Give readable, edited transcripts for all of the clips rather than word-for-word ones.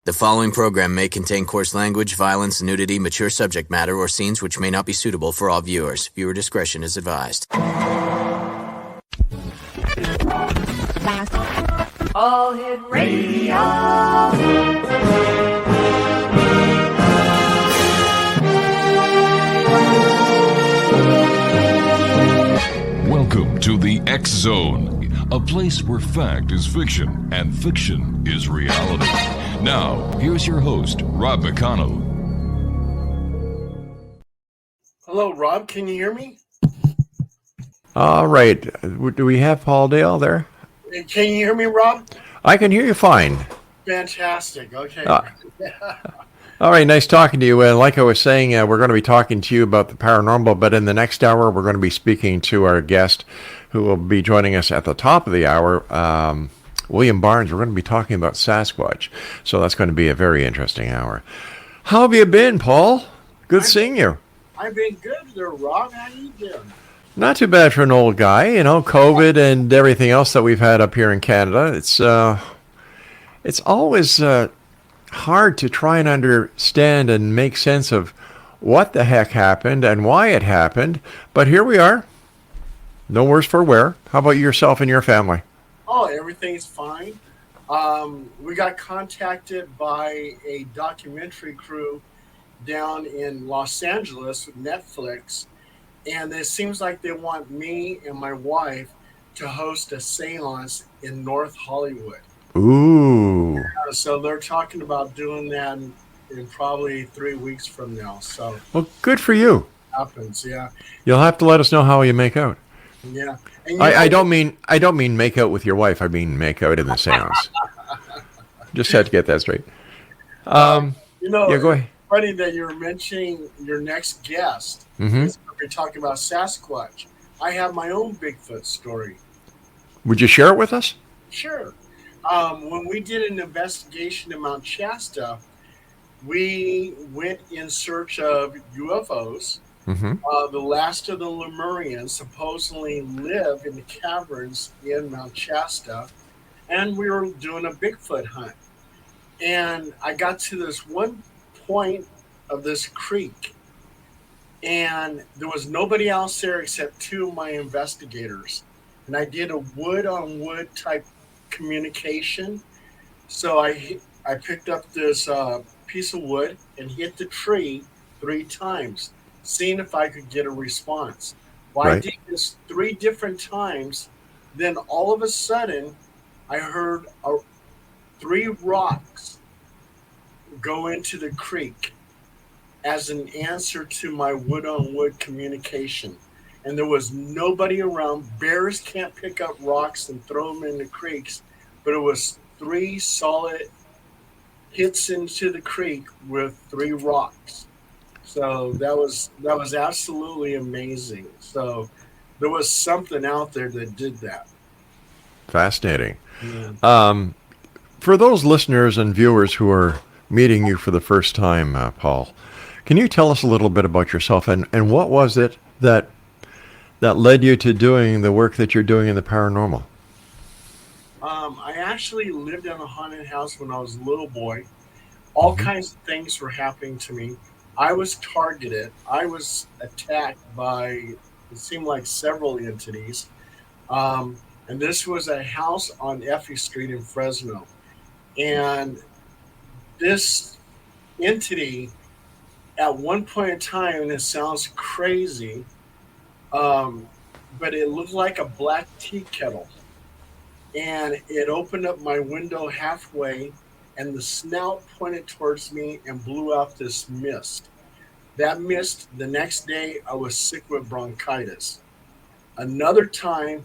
The following program may contain coarse language, violence, nudity, mature subject matter, or scenes which may not be suitable for all viewers. Viewer discretion is advised. All Hit Radio. Welcome to the X Zone, a place where fact is fiction and fiction is reality. Now, here's your host, Rob McConnell. Hello, Rob. Can you hear me? All right. Do we have Paul Dale there? Can you hear me, Rob? I can hear you fine. Fantastic. Okay. All right. Nice talking to you. Like I was saying, we're going to be talking to you about the paranormal, but in the next hour, we're going to be speaking to our guest who will be joining us at the top of the hour, William Barnes. We're going to be talking about Sasquatch. So that's going to be a very interesting hour. How have you been, Paul? Good seeing you. I've been good there, Rob. How you doing? Not too bad for an old guy, you know, COVID and everything else that we've had up here in Canada. It's always hard to try and understand and make sense of what the heck happened and why it happened. But here we are. No worse for wear. How about yourself and your family? Oh, everything's fine. We got contacted by a documentary crew down in Los Angeles with Netflix. And it seems like they want me and my wife to host a seance in North Hollywood. Ooh. So they're talking about doing that in probably 3 weeks from now. So Well, good for you. happens, yeah. You'll have to let us know how you make out. Yeah. And I don't mean make out with your wife. I mean make out in the seance. Just had to get that straight. Yeah, go ahead. Funny that you're mentioning your next guest. Mm-hmm. We're talking about Sasquatch. I have my own Bigfoot story. Would you share it with us? Sure. When we did an investigation in Mount Shasta, we went in search of UFOs. Mm-hmm. The last of the Lemurians supposedly live in the caverns in Mount Shasta, and we were doing a Bigfoot hunt. And I got to this one point of this creek, and there was nobody else there except two of my investigators. And I did a wood-on-wood type communication. So I picked up this piece of wood and hit the tree 3 times, seeing if I could get a response. Well, Right. I did this 3 different times. Then all of a sudden, I heard 3 rocks go into the creek as an answer to my wood-on-wood communication. And there was nobody around. Bears can't pick up rocks and throw them in the creeks, but it was 3 solid hits into the creek with 3 rocks. So that was absolutely amazing. So there was something out there that did that. Fascinating. Yeah. For those listeners and viewers who are meeting you for the first time, Paul, can you tell us a little bit about yourself and what was it that led you to doing the work that you're doing in the paranormal? I actually lived in a haunted house when I was a little boy. All kinds of things were happening to me. I was targeted. I was attacked by, it seemed like several entities. And this was a house on Effie Street in Fresno. And this entity, at one point in time, and it sounds crazy, but it looked like a black tea kettle. And it opened up my window halfway, and the snout pointed towards me and blew out this mist. That mist, the next day, I was sick with bronchitis. Another time,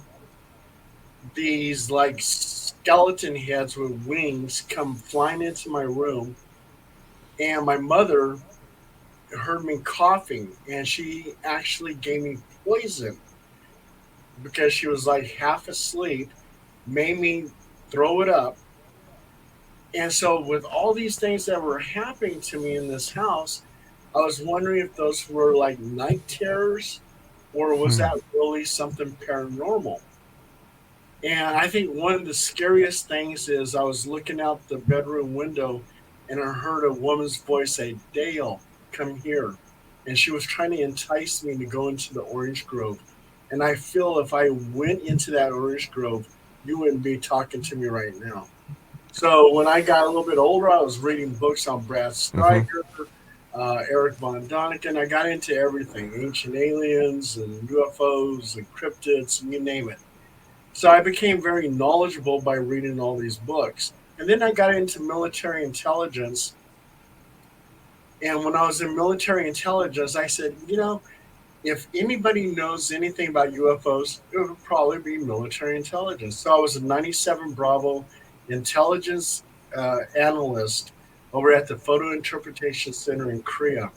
these like skeleton heads with wings come flying into my room, and my mother heard me coughing, and she actually gave me poison because she was like half asleep, made me throw it up. And so with all these things that were happening to me in this house, I was wondering if those were like night terrors, or was that really something paranormal? And I think one of the scariest things is I was looking out the bedroom window and I heard a woman's voice say, "Dale, come here." And she was trying to entice me to go into the orange grove. And I feel if I went into that orange grove, you wouldn't be talking to me right now. So when I got a little bit older, I was reading books on Brad Stryker, Eric von Däniken. I got into everything, ancient aliens and UFOs and cryptids, and you name it. So I became very knowledgeable by reading all these books. And then I got into military intelligence. And when I was in military intelligence, I said, if anybody knows anything about UFOs, it would probably be military intelligence. So I was a 97 Bravo intelligence analyst over at the Photo Interpretation Center in Korea.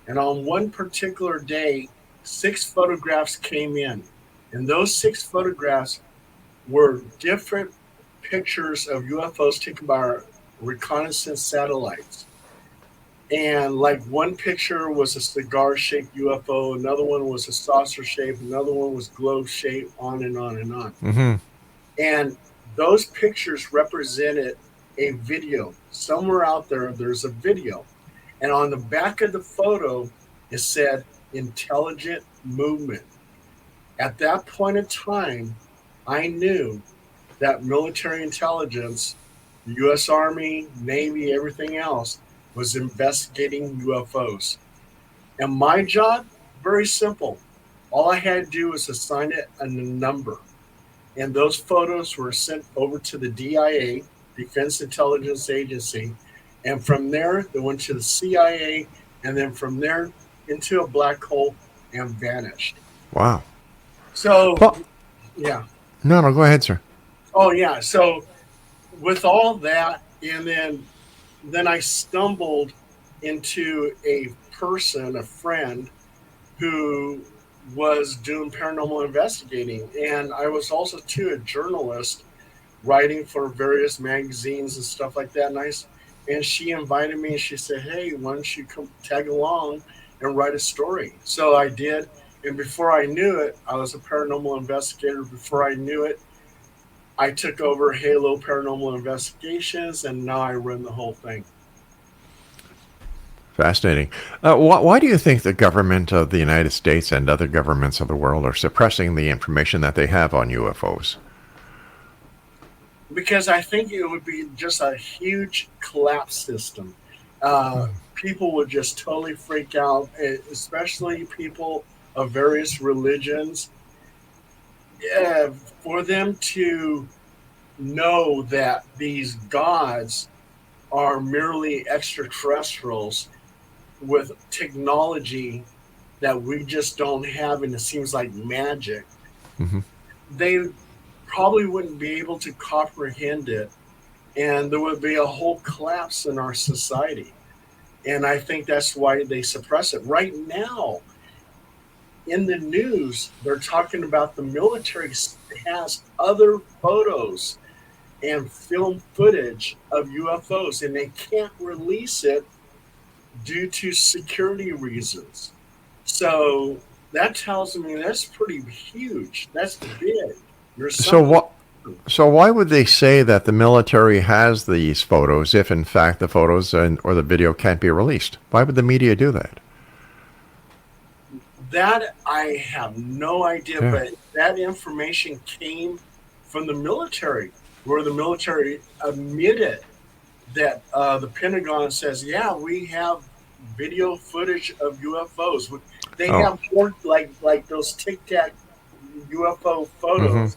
And on one particular day, 6 photographs came in. And those 6 photographs were different pictures of UFOs taken by our reconnaissance satellites. And like one picture was a cigar-shaped UFO, another one was a saucer-shaped, another one was globe-shaped, on and on and on. Mm-hmm. And those pictures represented a video. Somewhere out there, there's a video. And on the back of the photo, it said intelligent movement. At that point in time, I knew that military intelligence, the U.S. Army, Navy, everything else, was investigating UFOs. And my job, very simple. All I had to do was assign it a number. And those photos were sent over to the DIA, Defense Intelligence Agency. And from there, they went to the CIA. And then from there, into a black hole and vanished. Wow. So, yeah. No, go ahead, sir. Oh, yeah. So with all that, and then I stumbled into a person, a friend, who was doing paranormal investigating. And I was also, too, a journalist writing for various magazines and stuff like that. And she invited me and she said, "Hey, why don't you come tag along and write a story?" So I did. And before I knew it, I was a paranormal investigator. Before I knew it, I took over Halo Paranormal Investigations, and now I run the whole thing. Fascinating. Why do you think the government of the United States and other governments of the world are suppressing the information that they have on UFOs? Because I think it would be just a huge collapse system. People would just totally freak out, especially people of various religions. For them to know that these gods are merely extraterrestrials with technology that we just don't have, and it seems like magic, they probably wouldn't be able to comprehend it, and there would be a whole collapse in our society. And I think that's why they suppress it. Right now, in the news, they're talking about the military has other photos and film footage of UFOs, and they can't release it due to security reasons. So that tells me that's pretty huge. That's big. So why would they say that the military has these photos if, in fact, the photos or the video can't be released? Why would the media do that? That I have no idea, but that information came from the military, where the military admitted that the Pentagon says, yeah, we have video footage of UFOs. They have more like those Tic Tac UFO photos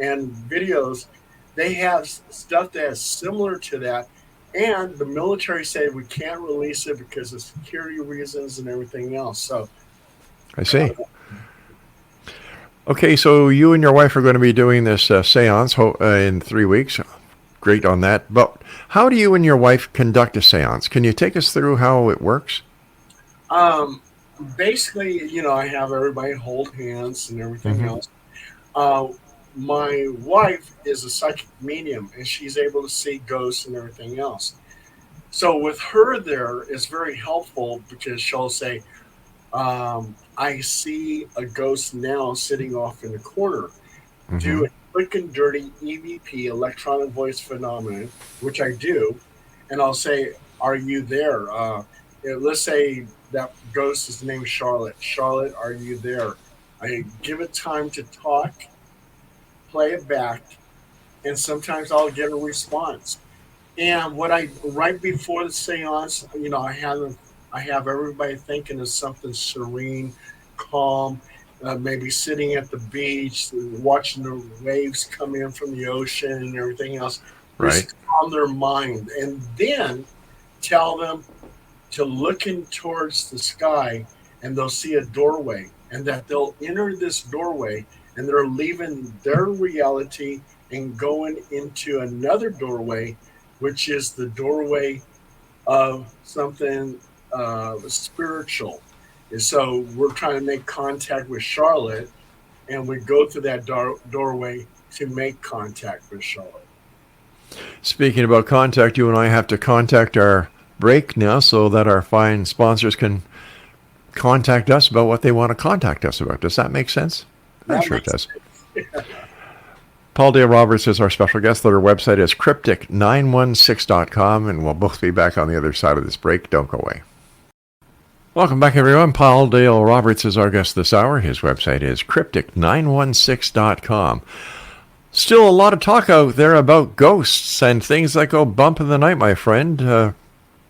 and videos. They have stuff that is similar to that. And the military said we can't release it because of security reasons and everything else. So I see. Okay, so you and your wife are going to be doing this seance in 3 weeks. Great on that. But how do you and your wife conduct a seance? Can you take us through how it works? Basically, I have everybody hold hands and everything else. My wife is a psychic medium, and she's able to see ghosts and everything else. So with her there, it's very helpful because she'll say, I see a ghost now sitting off in the corner. Do a quick and dirty EVP, electronic voice phenomenon, which I do. And I'll say, Are you there? Let's say that ghost is named Charlotte. Charlotte, are you there? I give it time to talk, play it back, and sometimes I'll get a response. And what I right before the seance, I have everybody thinking of something serene, calm, maybe sitting at the beach, watching the waves come in from the ocean and everything else. Right. Just calm their mind, and then tell them to look in towards the sky, and they'll see a doorway, and that they'll enter this doorway, and they're leaving their reality and going into another doorway, which is the doorway of something spiritual. And so we're trying to make contact with Charlotte, and we go through that doorway to make contact with Charlotte. Speaking about contact, you and I have to contact our break now so that our fine sponsors can contact us about what they want to contact us about. Does that make sense? I'm sure it does. Paul Dale Roberts is our special guest. Their website is cryptic916.com, and we'll both be back on the other side of this break. Don't go away. Welcome back, everyone. Paul Dale Roberts is our guest this hour. His website is cryptic916.com. Still a lot of talk out there about ghosts and things that go bump in the night, my friend.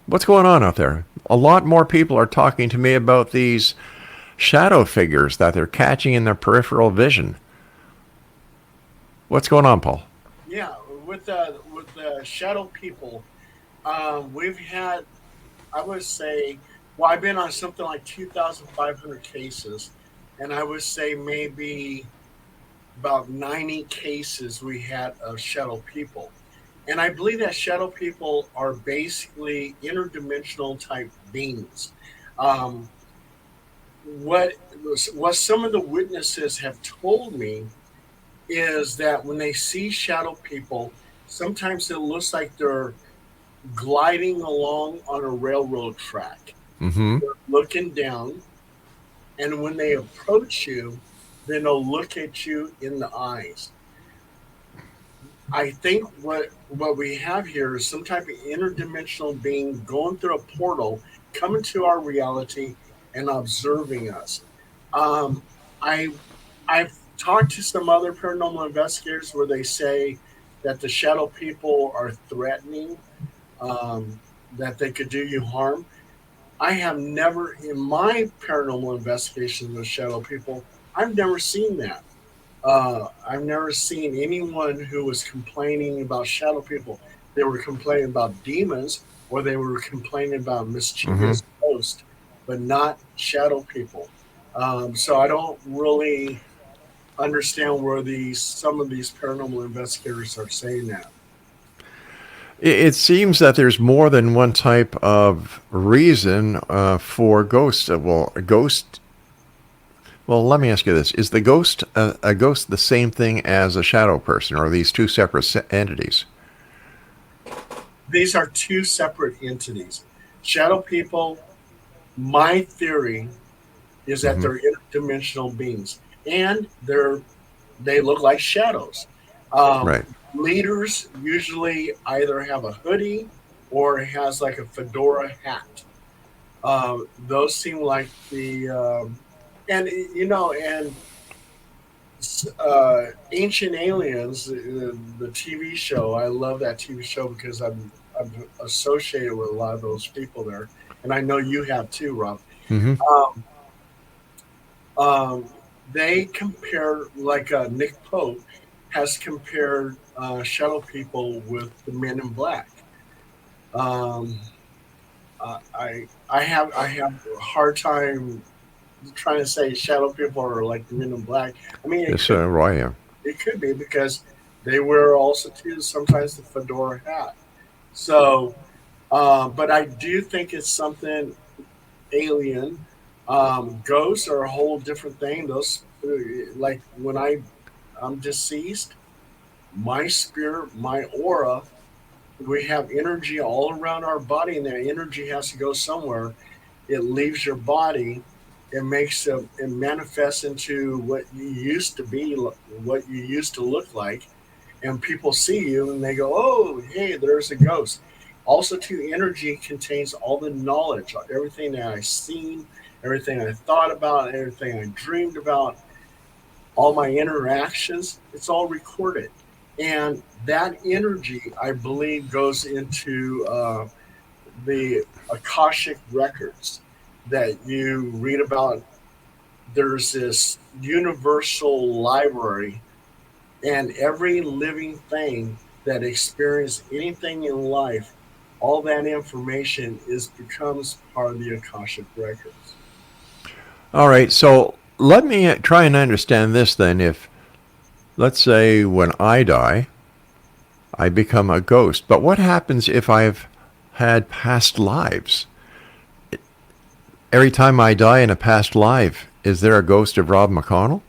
What's going on out there? A lot more people are talking to me about these shadow figures that they're catching in their peripheral vision. What's going on, Paul? Yeah, with the shadow people, we've had, I would say, well, I've been on something like 2,500 cases, and I would say maybe about 90 cases we had of shadow people. And I believe that shadow people are basically interdimensional type beings. What some of the witnesses have told me is that when they see shadow people, sometimes it looks like they're gliding along on a railroad track. Mm-hmm. They're looking down, and when they approach you, then they'll look at you in the eyes. I think what we have here is some type of interdimensional being going through a portal, coming to our reality and observing us. I've talked to some other paranormal investigators where they say that the shadow people are threatening, that they could do you harm. I have never, in my paranormal investigations with shadow people, I've never seen that. I've never seen anyone who was complaining about shadow people. They were complaining about demons, or they were complaining about mischievous ghosts, but not shadow people. So I don't really understand where some of these paranormal investigators are saying that. It seems that there's more than one type of reason for ghosts. Well, let me ask you this. Is the ghost a ghost the same thing as a shadow person, or are these two separate entities? These are two separate entities. Shadow people, my theory is that they're interdimensional beings, and they look like shadows. Right. Leaders usually either have a hoodie or it has like a fedora hat. Those seem like the Ancient Aliens, the TV show. I love that TV show because I'm associated with a lot of those people there, and I know you have too, Rob. Mm-hmm. They compare, like Nick Pope has compared shadow people with the Men in Black. I have a hard time trying to say shadow people are like the Men in Black. I mean, it could be because they wear also too sometimes the fedora hat. So, but I do think it's something alien. Ghosts are a whole different thing. Those, like when I'm deceased, my spirit, my aura, we have energy all around our body, and that energy has to go somewhere. It leaves your body. It manifests into what you used to be, what you used to look like, and people see you and they go, "Oh, hey, there's a ghost." Also, too, energy contains all the knowledge, everything that I've seen, everything I thought about, everything I dreamed about, all my interactions. It's all recorded, and that energy, I believe, goes into the Akashic records that you read about. There's this universal library, and every living thing that experienced anything in life, all that information becomes part of the Akashic records. All right, so let me try and understand this then. If, let's say, when I die, I become a ghost, but what happens if I've had past lives? Every time I die in a past life, is there a ghost of Rob McConnell?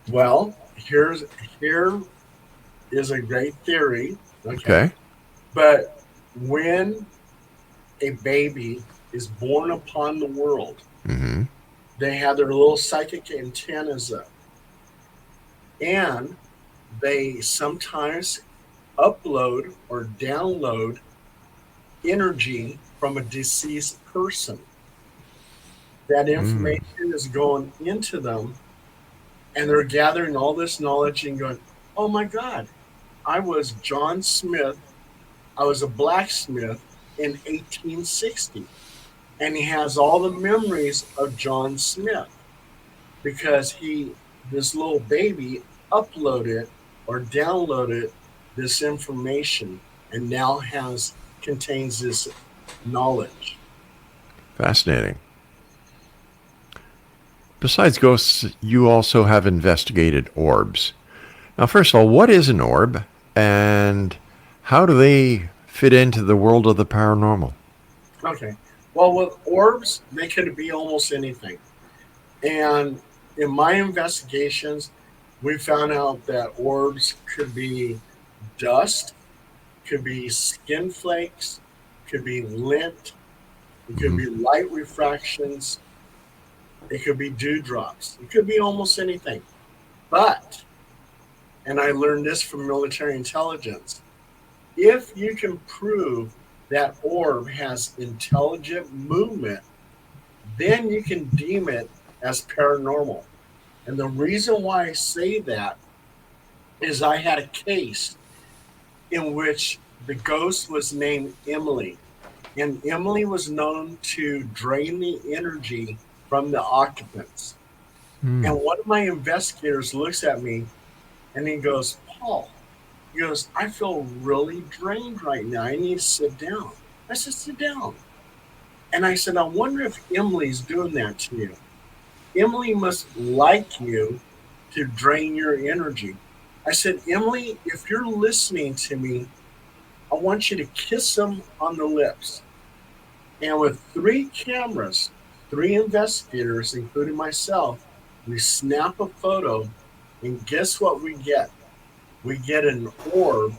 Well, here is a great theory. Okay. But when a baby is born upon the world, Mm-hmm. they have their little psychic antennas up, and they sometimes upload or download energy from a deceased person. That information is going into them, and they're gathering all this knowledge and going, oh my God, I was John Smith. I was a blacksmith in 1860. And he has all the memories of John Smith because this little baby uploaded or downloaded this information and now contains this knowledge. Fascinating. Besides ghosts, you also have investigated orbs. Now, first of all, what is an orb, and how do they fit into the world of the paranormal? Okay. Well, with orbs, they could be almost anything. And in my investigations, we found out that orbs could be dust, could be skin flakes, could be lint, it could be light refractions, it could be dewdrops, it could be almost anything. But, and I learned this from military intelligence, if you can prove that orb has intelligent movement, then you can deem it as paranormal. And the reason why I say that is I had a case in which the ghost was named Emily. And Emily was known to drain the energy from the occupants. And one of my investigators looks at me and he goes, Paul, he goes, I feel really drained right now. I need to sit down. I said, sit down. And I said, I wonder if Emily's doing that to you. Emily must like you to drain your energy. I said, Emily, if you're listening to me, I want you to kiss him on the lips. And with 3 cameras, 3 investigators, including myself, we snap a photo, and guess what we get? We get an orb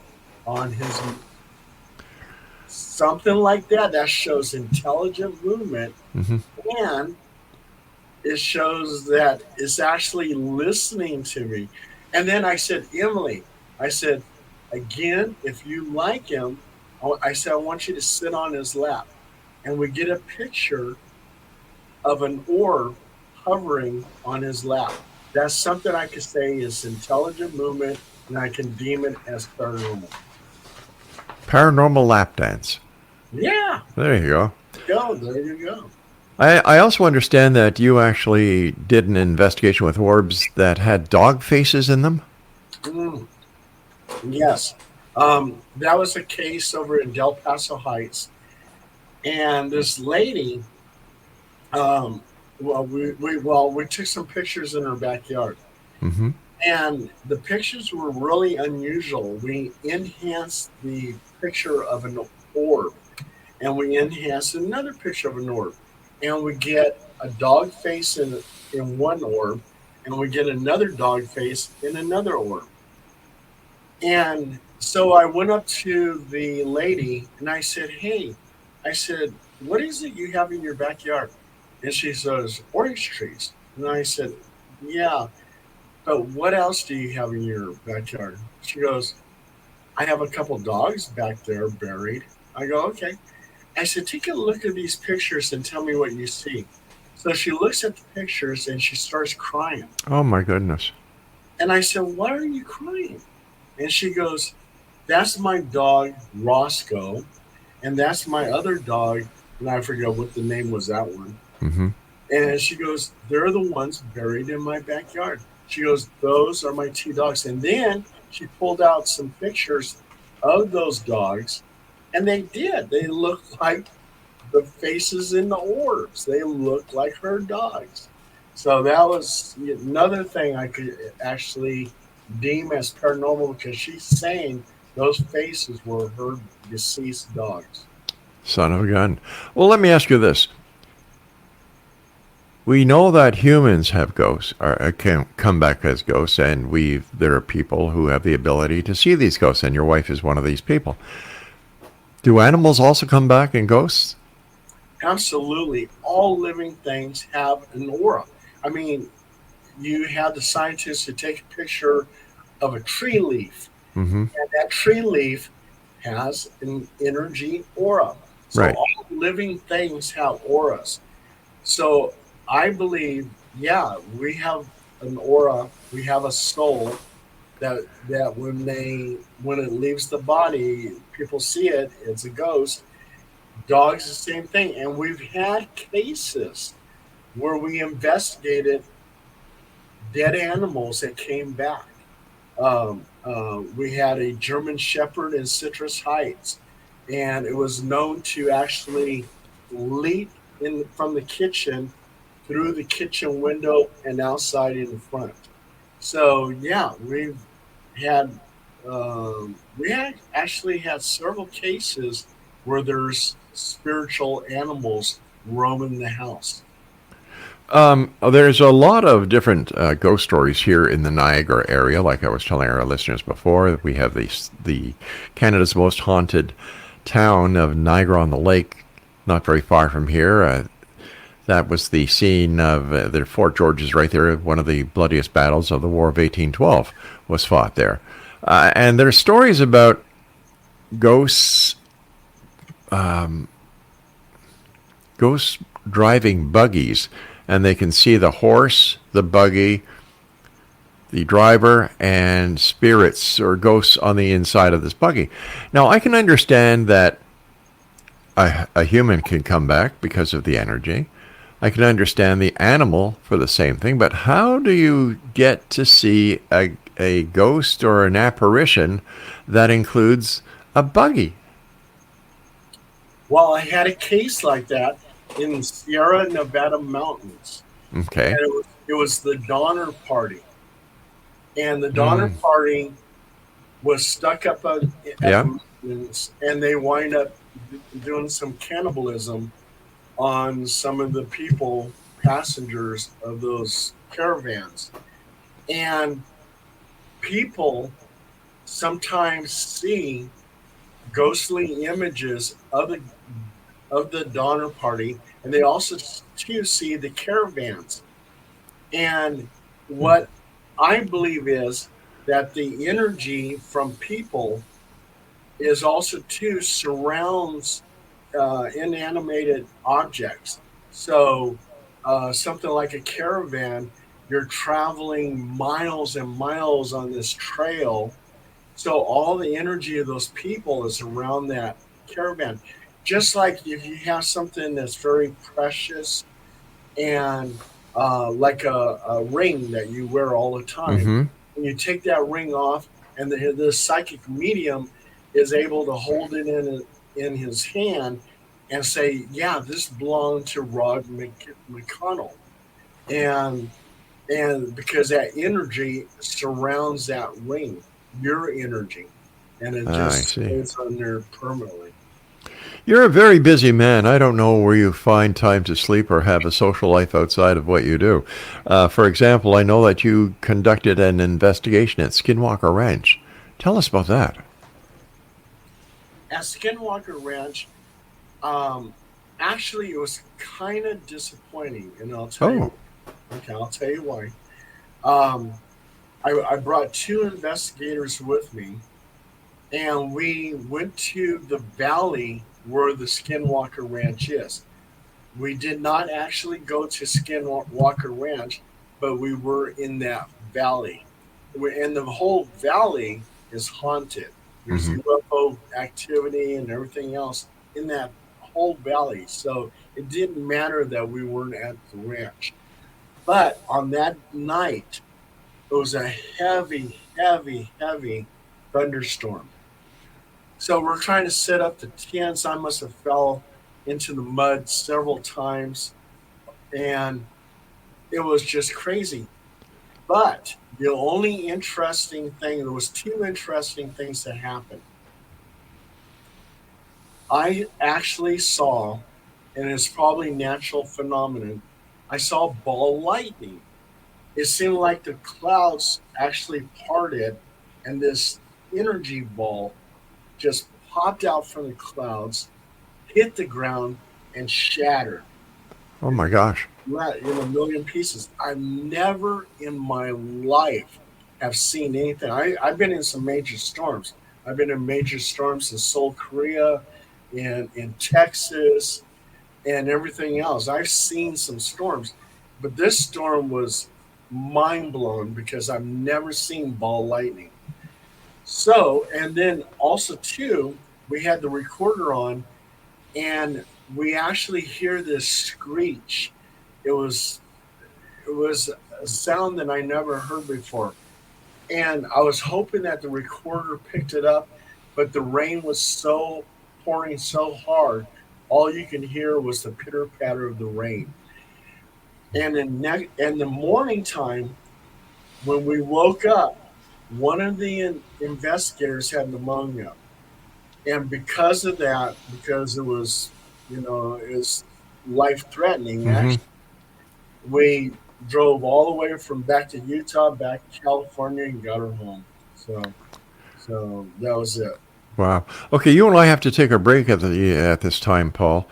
on his, something like that shows intelligent movement, and it shows that it's actually listening to me. And then I said, Emily, I said, again, if you like him, I said, I want you to sit on his lap. And we get a picture of an orb hovering on his lap. That's something I could say is intelligent movement, and I can deem it as paranormal. Paranormal lap dance. Yeah. There you go. There you go. I also understand that you actually did an investigation with orbs that had dog faces in them. Yes. That was a case over in Del Paso Heights. And this lady, we took some pictures in her backyard. And the pictures were really unusual. We enhanced the picture of an orb, and we enhanced another picture of an orb. And we get a dog face in one orb, and we get another dog face in another orb. And so I went up to the lady, and I said, hey, I said, what is it you have in your backyard? And she says, orange trees. And I said, yeah, but what else do you have in your backyard? She goes, I have a couple dogs back there buried. I go, okay. I said, take a look at these pictures and tell me what you see. So she looks at the pictures and she starts crying. Oh, my goodness. And I said, why are you crying? And she goes, that's my dog, Roscoe. And that's my other dog. And I forget what the name was, that one. Mm-hmm. And she goes, they're the ones buried in my backyard. She goes, those are my two dogs. And then she pulled out some pictures of those dogs. And they did. They looked like the faces in the orbs. They looked like her dogs. So that was another thing I could actually deem as paranormal, because she's saying those faces were her deceased dogs. Son of a gun. Well, let me ask you this. We know that humans have ghosts, or can come back as ghosts, and there are people who have the ability to see these ghosts, and your wife is one of these people. Do animals also come back in ghosts? Absolutely. All living things have an aura. I mean, you have the scientists who take a picture of a tree leaf, Mm-hmm. and that tree leaf has an energy aura. So Right. all living things have auras. So I believe, yeah, we have an aura, we have a soul that when it leaves the body, people see it, it's a ghost. Dogs, the same thing. And we've had cases where we investigated dead animals that came back. We had a German Shepherd in Citrus Heights, and it was known to actually leap from the kitchen through the kitchen window and outside in the front. So yeah, had we had actually had several cases where there's spiritual animals roaming the house. There's a lot of different ghost stories here in the Niagara area. Like I was telling our listeners before, we have the Canada's most haunted town of Niagara-on-the-Lake, not very far from here. That was the scene of the Fort George is right there. One of the bloodiest battles of the War of 1812 was fought there. And there's stories about ghosts driving buggies, and they can see the horse, the buggy, the driver, and spirits or ghosts on the inside of this buggy. Now, I can understand that a human can come back because of the energy. I can understand the animal for the same thing, but how do you get to see a ghost or an apparition that includes a buggy? Well, I had a case like that in the Sierra Nevada mountains. Okay. And it was the Donner Party. And the Donner Party was stuck up at the mountains, and they wind up doing some cannibalism on some of the passengers of those caravans. And people sometimes see ghostly images of the Donner Party, and they also too see the caravans. And what I believe is that the energy from people is also too surrounds inanimated objects. So something like a caravan, you're traveling miles and miles on this trail. So all the energy of those people is around that caravan. Just like if you have something that's very precious and like a ring that you wear all the time, and you take that ring off, and the psychic medium is able to hold it in his hand and say, yeah, this belonged to Rod McConnell. And because that energy surrounds that ring, your energy, and it just stays on there permanently. You're a very busy man. I don't know where you find time to sleep or have a social life outside of what you do. For example, I know that you conducted an investigation at Skinwalker Ranch. Tell us about that. At Skinwalker Ranch, actually, it was kind of disappointing, and I'll tell you. Okay, I'll tell you why. I brought two investigators with me, and we went to the valley where the Skinwalker Ranch is. We did not actually go to Skinwalker Ranch, but we were in that valley. And the whole valley is haunted. There's UFO activity and everything else in that whole valley. So it didn't matter that we weren't at the ranch. But on that night, it was a heavy, heavy, heavy thunderstorm. So we're trying to set up the tents. I must have fell into the mud several times, and it was just crazy. But the only interesting thing, there was two interesting things that happened. I actually saw, and it's probably natural phenomenon, I saw ball lightning. It seemed like the clouds actually parted, and this energy ball just popped out from the clouds, hit the ground, and shattered. Oh my gosh. Right, in a million pieces. I've never in my life have seen anything. I've been in some major storms. I've been in major storms in Seoul, Korea, in Texas, and everything else. I've seen some storms, but this storm was mind blowing because I've never seen ball lightning. So, and then also too, we had the recorder on, and we actually hear this screech. It was a sound that I never heard before, and I was hoping that the recorder picked it up, but the rain was so pouring so hard, all you can hear was the pitter patter of the rain. And in the morning time, when we woke up, one of the investigators had pneumonia, and because of that, because it was, is life threatening. Actually, we drove all the way from back to Utah, back to California, and got her home. So that was it. Wow. Okay, you and I have to take a break at this time, Paul.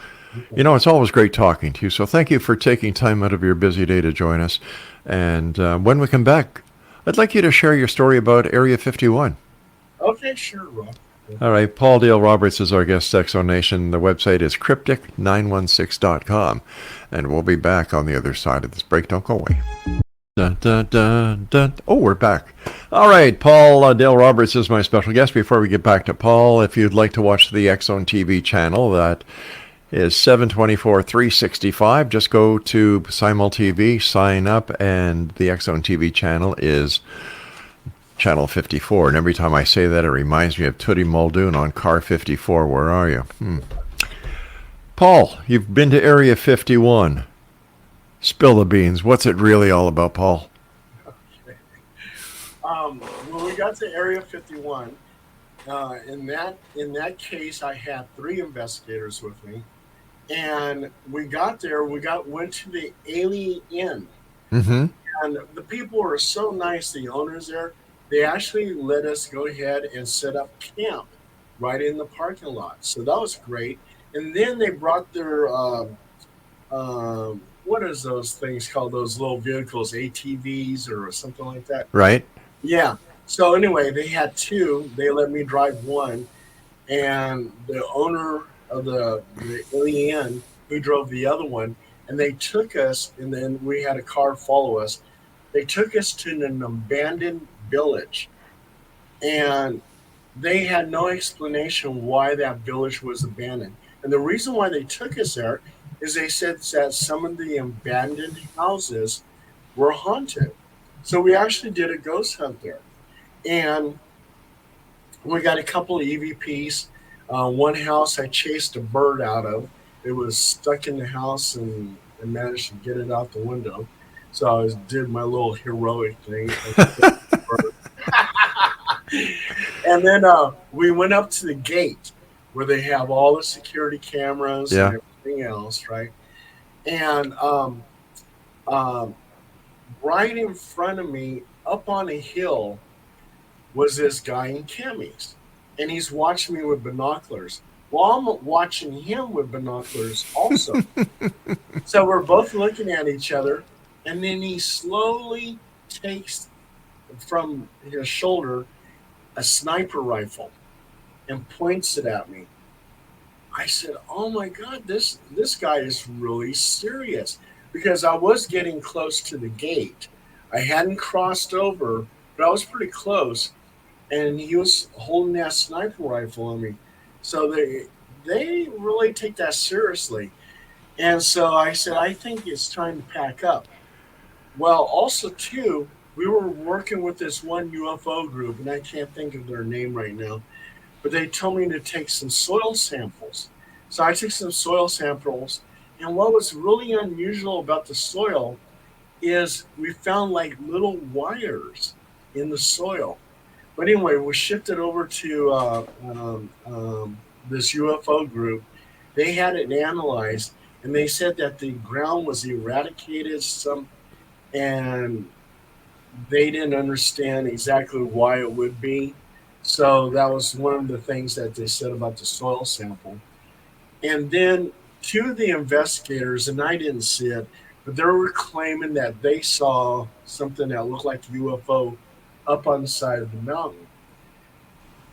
It's always great talking to you. So thank you for taking time out of your busy day to join us. And when we come back, I'd like you to share your story about Area 51. Okay, sure, Rob. All right, Paul Dale Roberts is our guest, Exo Nation. The website is cryptic916.com. And we'll be back on the other side of this break. Don't go away. Dun, dun, dun, dun. Oh, we're back. All right, Paul Dale Roberts is my special guest. Before we get back to Paul, if you'd like to watch the X-Zone TV channel, that is 724 365. Just go to Simul TV, sign up, and the X-Zone TV channel is Channel 54. And every time I say that, it reminds me of Tootie Muldoon on Car 54. Where are you? Paul, you've been to Area 51. Spill the beans. What's it really all about, Paul? Okay. When we got to Area 51, in that case, I had 3 investigators with me, and we got there. Went to the Alien Inn, and the people were so nice. The owners there, they actually let us go ahead and set up camp right in the parking lot. So that was great. And then they brought their what is those things called? Those little vehicles, ATVs or something like that. Right. Yeah. So anyway, they had 2. They let me drive one, and the owner of the Alien who drove the other one, and they took us, and then we had a car follow us. They took us to an abandoned village, and they had no explanation why that village was abandoned. And the reason why they took us there is they said that some of the abandoned houses were haunted. So we actually did a ghost hunt there. And we got a couple of EVPs. One house I chased a bird out of. It was stuck in the house, and I managed to get it out the window. So I did my little heroic thing. And then we went up to the gate where they have all the security cameras and everything else, right? And right in front of me, up on a hill, was this guy in camis, and he's watching me with binoculars. Well, I'm watching him with binoculars also. So we're both looking at each other, and then he slowly takes from his shoulder a sniper rifle, and points it at me. I said, "Oh my God, this guy is really serious," because I was getting close to the gate. I hadn't crossed over, but I was pretty close, and he was holding that sniper rifle on me. So they really take that seriously. And so I said, "I think it's time to pack up." Well, also too, we were working with this one UFO group, and I can't think of their name right now, but they told me to take some soil samples. So I took some soil samples, and what was really unusual about the soil is we found like little wires in the soil. But anyway, we shifted over to this UFO group. They had it analyzed, and they said that the ground was eradicated some, and they didn't understand exactly why it would be. So that was one of the things that they said about the soil sample. And then two of the investigators, and I didn't see it, but they were claiming that they saw something that looked like a UFO up on the side of the mountain.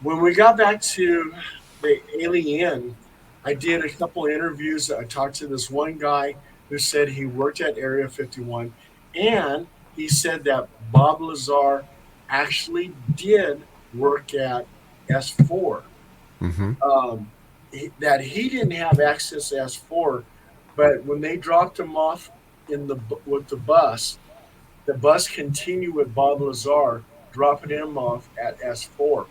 When we got back to the alien, I did a couple of interviews. I talked to this one guy who said he worked at Area 51, and he said that Bob Lazar actually did work at S4. Mm-hmm. That he didn't have access to S4, but when they dropped him off with the bus continued with Bob Lazar, dropping him off at S4.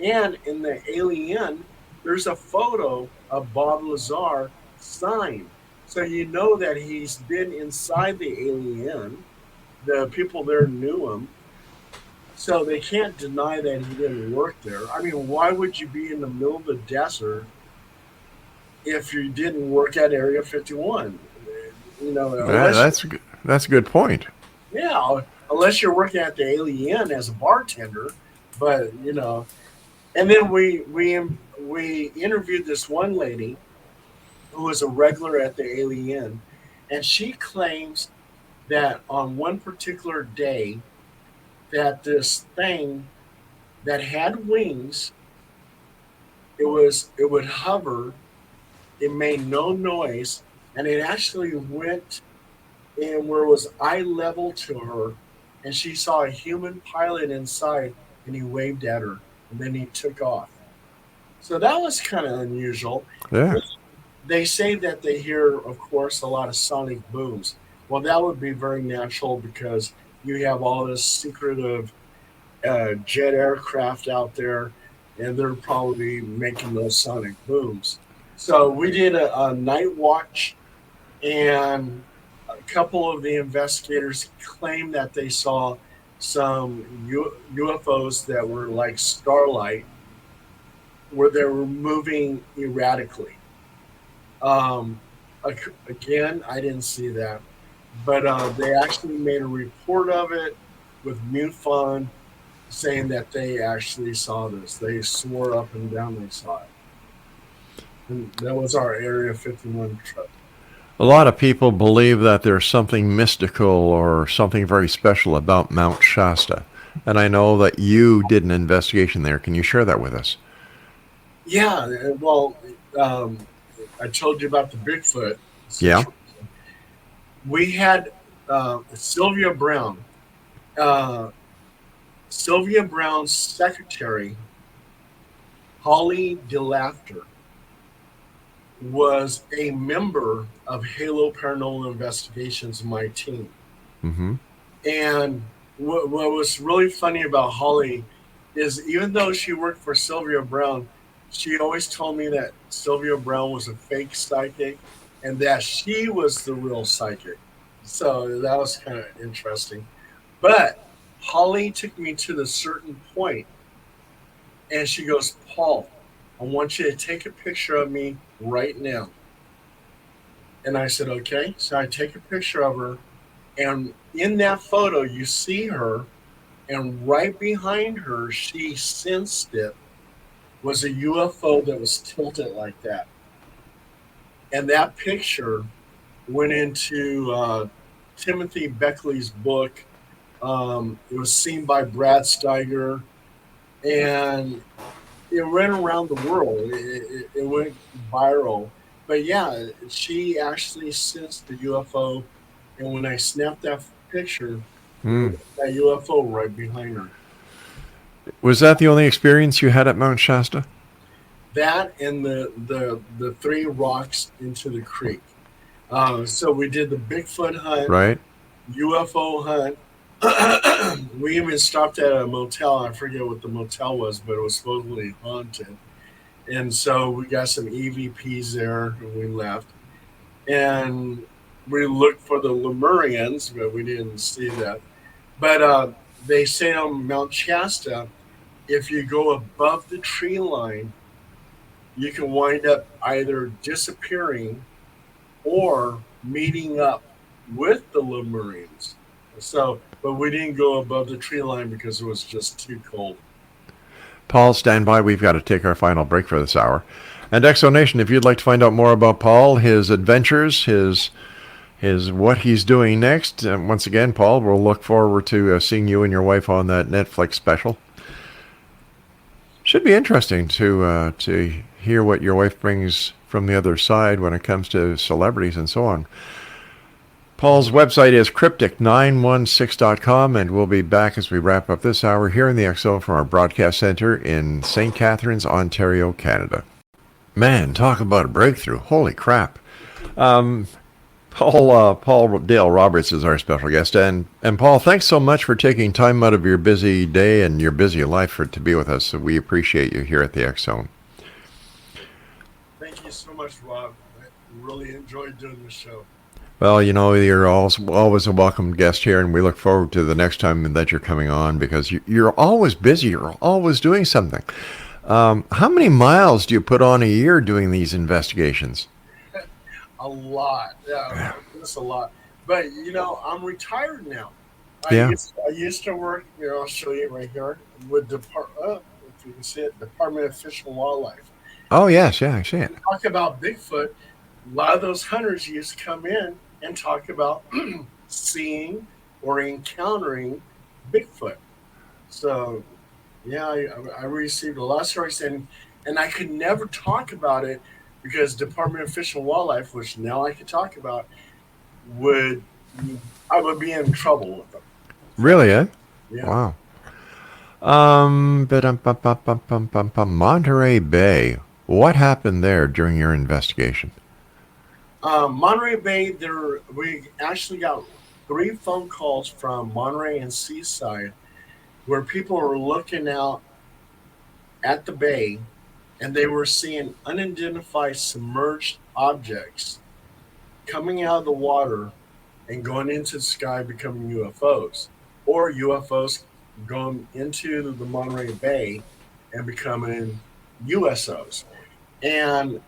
And in the alien, there's a photo of Bob Lazar signed. So you know that he's been inside the alien. The people there knew him. So they can't deny that he didn't work there. I mean, why would you be in the middle of the desert if you didn't work at Area 51? You know, that's a good point. Yeah, unless you're working at the alien as a bartender. But you know, and then we interviewed this one lady who was a regular at the alien, and she claims that on one particular day that this thing that had wings, it would hover, it made no noise, and it actually went in where it was eye level to her, and she saw a human pilot inside, and he waved at her, and then he took off. So that was kind of unusual. Yeah. They say that they hear, of course, a lot of sonic booms. Well, that would be very natural because you have all this secretive jet aircraft out there, and they're probably making those sonic booms. So we did a night watch, and a couple of the investigators claimed that they saw some UFOs that were like starlight, where they were moving erratically. Um, Again, I didn't see that, but they actually made a report of it with MUFON saying that they actually saw this. They swore up and down they saw it. And that was our Area 51 trip. A lot of people believe that there's something mystical or something very special about Mount Shasta. And I know that you did an investigation there. Can you share that with us? Yeah, well, I told you about the Bigfoot. Yeah. We had Sylvia Brown. Sylvia Brown's secretary, Holly DeLaughter, was a member of Halo Paranormal Investigations, my team. Mm-hmm. And what was really funny about Holly is even though she worked for Sylvia Brown, she always told me that Sylvia Brown was a fake psychic and that she was the real psychic. So that was kind of interesting. But Holly took me to the certain point, and she goes, "Paul, I want you to take a picture of me right now." And I said, "Okay." So I take a picture of her, and in that photo, you see her, and right behind her, she sensed it, was a UFO that was tilted like that. And that picture went into Timothy Beckley's book. It was seen by Brad Steiger, and it went around the world. It went viral. But yeah, she actually sensed the UFO, and when I snapped that picture, there was that UFO right behind her. Was that the only experience you had at Mount Shasta? That and the three rocks into the creek. So we did the Bigfoot hunt, Right. UFO hunt. We even stopped at a motel. I forget what the motel was, but it was supposedly haunted. And so we got some EVPs there, and we left. And we looked for the Lemurians, but we didn't see that. But they say on Mount Shasta, if you go above the tree line, you can wind up either disappearing or meeting up with the Lemurians. So, but we didn't go above the tree line because it was just too cold. Paul, stand by. We've got to take our final break for this hour. And Exonation, if you'd like to find out more about Paul, his adventures, his what he's doing next, once again, Paul, we'll look forward to seeing you and your wife on that Netflix special. Should be interesting to hear what your wife brings from the other side when it comes to celebrities and so on. Paul's website is cryptic916.com, and we'll be back as we wrap up this hour here in the XO from our broadcast center in St. Catharines, Ontario, Canada. Man, talk about a breakthrough. Holy crap. Paul Dale Roberts is our special guest. And Paul, thanks so much for taking time out of your busy day and your busy life to be with us. So we appreciate you here at the X Zone. Thank you so much, Rob. I really enjoyed doing the show. Well, you know, you're always a welcome guest here, and we look forward to the next time that you're coming on because you're always busy. You're always doing something. How many miles do you put on a year doing these investigations? A lot. Yeah, that's a lot. But, you know, I'm retired now. Yeah. I used to work, I'll show you right here, with if you can see it, Department of Fish and Wildlife. Oh, yes. Yeah, I see it. Talk about Bigfoot. A lot of those hunters used to come in and talk about seeing or encountering Bigfoot. So, yeah, I received a lot of stories, and I could never talk about it because Department of Fish and Wildlife, which now I can talk about, I would be in trouble with them. Really, eh? Yeah. Wow. Monterey Bay. What happened there during your investigation? Monterey Bay, we actually got 3 phone calls from Monterey and Seaside where people were looking out at the bay and they were seeing unidentified submerged objects coming out of the water and going into the sky, becoming UFOs, or UFOs going into the Monterey Bay and becoming USOs. And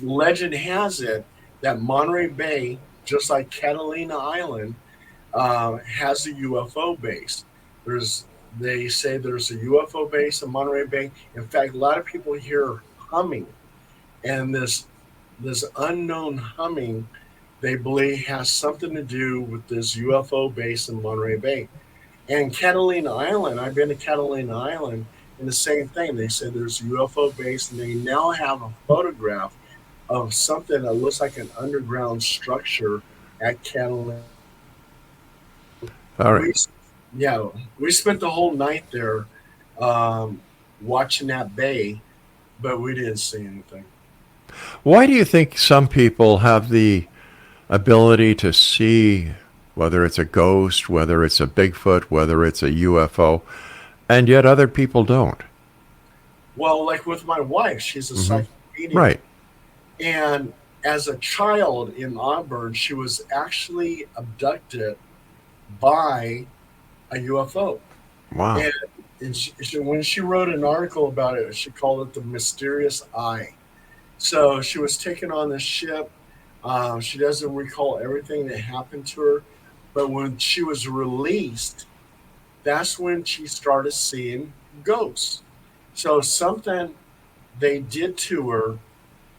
legend has it that Monterey Bay, just like Catalina Island, has a UFO base. They say there's a UFO base in Monterey Bay. In fact, a lot of people hear humming, and this unknown humming, they believe, has something to do with this UFO base in Monterey Bay. And Catalina Island, I've been to Catalina Island, and the same thing. They said there's a UFO base, and they now have a photograph of something that looks like an underground structure at Catalina. All right. We spent the whole night there watching that bay, but we didn't see anything. Why do you think some people have the ability to see, whether it's a ghost, whether it's a Bigfoot, whether it's a UFO, and yet other people don't? Well, like with my wife, she's a psychic medium. Right. And as a child in Auburn, she was actually abducted by a UFO. Wow. And when she wrote an article about it, she called it the mysterious eye. So she was taken on this ship. She doesn't recall everything that happened to her. But when she was released, that's when she started seeing ghosts. So something they did to her,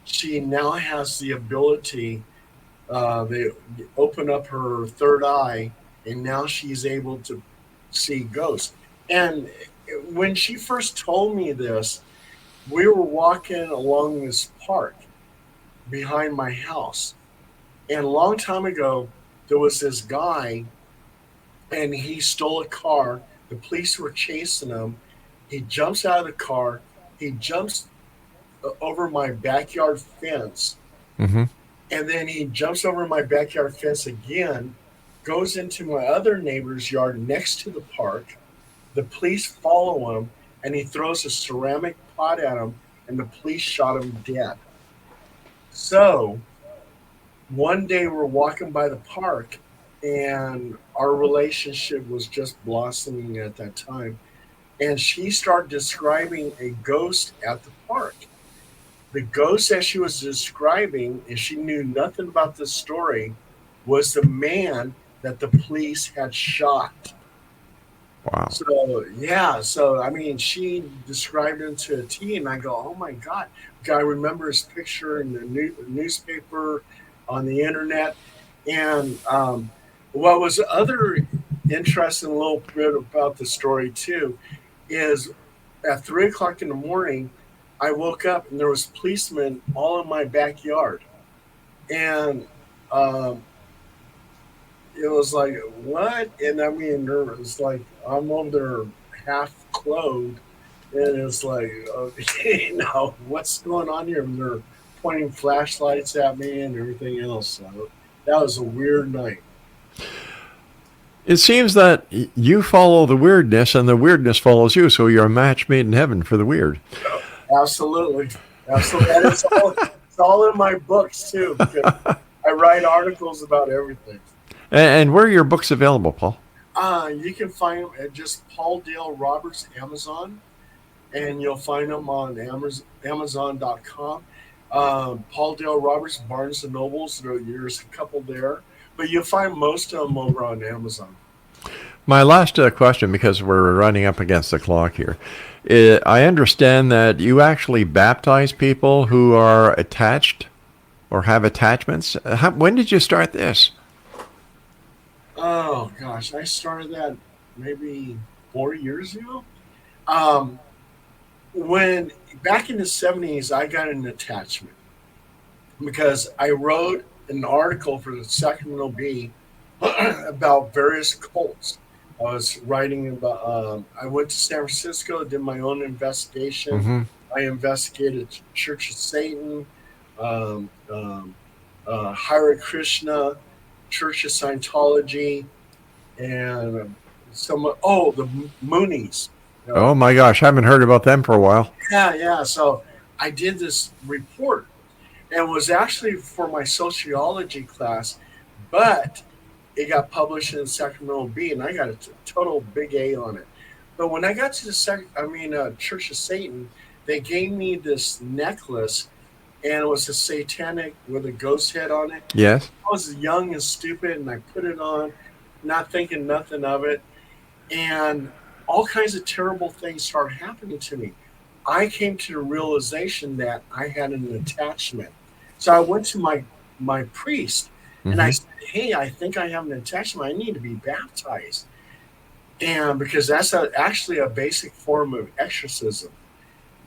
she now has the ability, they open up her third eye, and now she's able to see ghosts. And when she first told me this, we were walking along this park behind my house. And a long time ago, there was this guy, and he stole a car. The police were chasing him. He jumps out of the car. He jumps over my backyard fence. Mm-hmm. And then he jumps over my backyard fence again, goes into my other neighbor's yard next to the park. The police follow him, and he throws a ceramic pot at him, and the police shot him dead. So one day we're walking by the park, and our relationship was just blossoming at that time. And she started describing a ghost at the park. The ghost that she was describing, and she knew nothing about this story, was the man that the police had shot. Wow. So, yeah. So, I mean, she described him to a T, and I go, oh, my God. I remember his picture in the newspaper, on the internet. And what was other interesting little bit about the story, too, is at 3 o'clock in the morning, I woke up and there was policemen all in my backyard. And it was like, what? And I mean, there was like, I'm over there half clothed. And it's like, okay, now what's going on here? And they're pointing flashlights at me and everything else. So that was a weird night. It seems that you follow the weirdness and the weirdness follows you. So you're a match made in heaven for the weird. Absolutely. Absolutely. And it's all in my books, too, because I write articles about everything. And where are your books available, Paul? You can find them at just Paul Dale Roberts Amazon, and you'll find them on Amazon.com. Paul Dale Roberts, Barnes & Nobles, there's a couple there, but you'll find most of them over on Amazon. My last question, because we're running up against the clock here. I understand that you actually baptize people who are attached or have attachments. When did you start this? Oh, gosh. I started that maybe 4 years ago. When back in the 70s, I got an attachment because I wrote an article for the Sacramento Bee about various cults. I was writing about, I went to San Francisco, did my own investigation. Mm-hmm. I investigated Church of Satan, Hare Krishna, Church of Scientology, and the Moonies. Oh my gosh, I haven't heard about them for a while. Yeah. So I did this report, and it was actually for my sociology class, but it got published in the Sacramento Bee, and I got a total big A on it. But when I got to the Church of Satan, they gave me this necklace, and it was a satanic with a ghost head on it. Yes. I was young and stupid, and I put it on, not thinking nothing of it, and all kinds of terrible things started happening to me. I came to the realization that I had an attachment. So I went to my priest, and I said, hey, I think I have an attachment. I need to be baptized. And because that's actually a basic form of exorcism.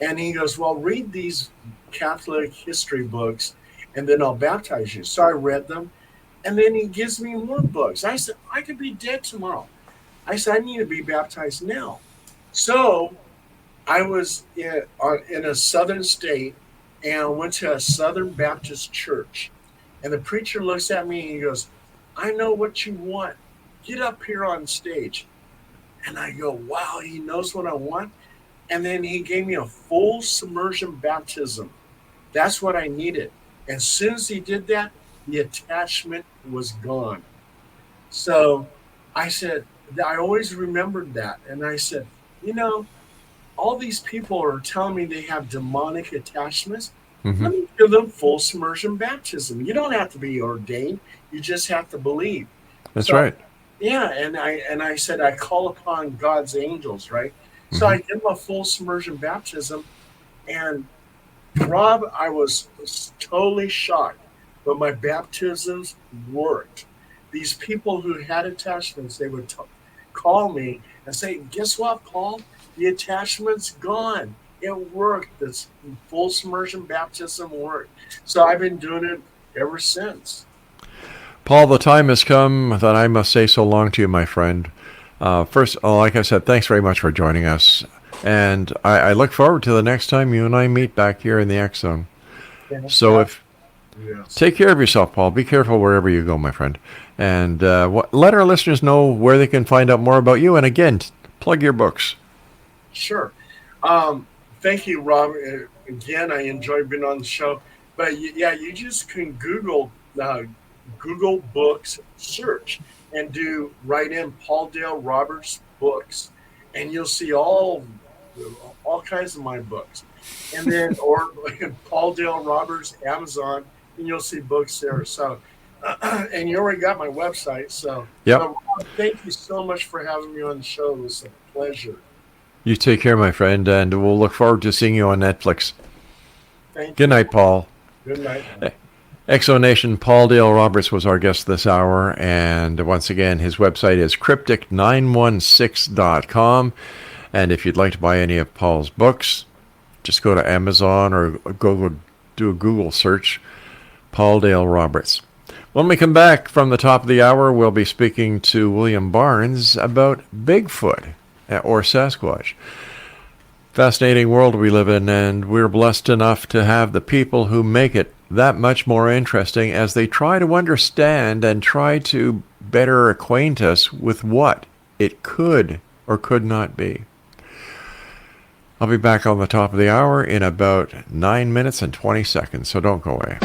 And he goes, well, read these Catholic history books, and then I'll baptize you. So I read them, and then he gives me more books. I said, I could be dead tomorrow. I said, I need to be baptized now. So I was in a southern state, and I went to a Southern Baptist church. And the preacher looks at me and he goes, I know what you want. Get up here on stage. And I go, wow, he knows what I want. And then he gave me a full submersion baptism. That's what I needed. As soon as he did that, the attachment was gone. So I said, I always remembered that. And I said, all these people are telling me they have demonic attachments. Mm-hmm. Let me give them full submersion baptism. You don't have to be ordained. You just have to believe. That's right. Yeah, and I said I call upon God's angels, right? Mm-hmm. So I give them a full submersion baptism, and Rob, I was totally shocked, but my baptisms worked. These people who had attachments, they would call me and say, guess what, Paul? The attachment's gone. It worked. This full submersion baptism worked. So I've been doing it ever since. Paul, the time has come that I must say so long to you, my friend. First, like I said, thanks very much for joining us. And I look forward to the next time you and I meet back here in the X Zone. So take care of yourself, Paul. Be careful wherever you go, my friend. And let our listeners know where they can find out more about you. And again, plug your books. Sure. Thank you, Rob. Again, I enjoyed being on the show. But you just can Google books, search, and write in Paul Dale Roberts books, and you'll see all kinds of my books. And then, or Paul Dale Roberts, Amazon, and you'll see books there. So, and you already got my website. So, Rob, thank you so much for having me on the show. It was a pleasure. You take care, my friend, and we'll look forward to seeing you on Netflix. Thank Good night, Paul. Good night. Exonation, Paul Dale Roberts was our guest this hour, and once again, his website is cryptic916.com, and if you'd like to buy any of Paul's books, just go to Amazon or do a Google search, Paul Dale Roberts. When we come back from the top of the hour, we'll be speaking to William Barnes about Bigfoot or Sasquatch. Fascinating world we live in, and we're blessed enough to have the people who make it that much more interesting as they try to understand and try to better acquaint us with what it could or could not be. I'll be back on the top of the hour in about 9 minutes and 20 seconds, so don't go away.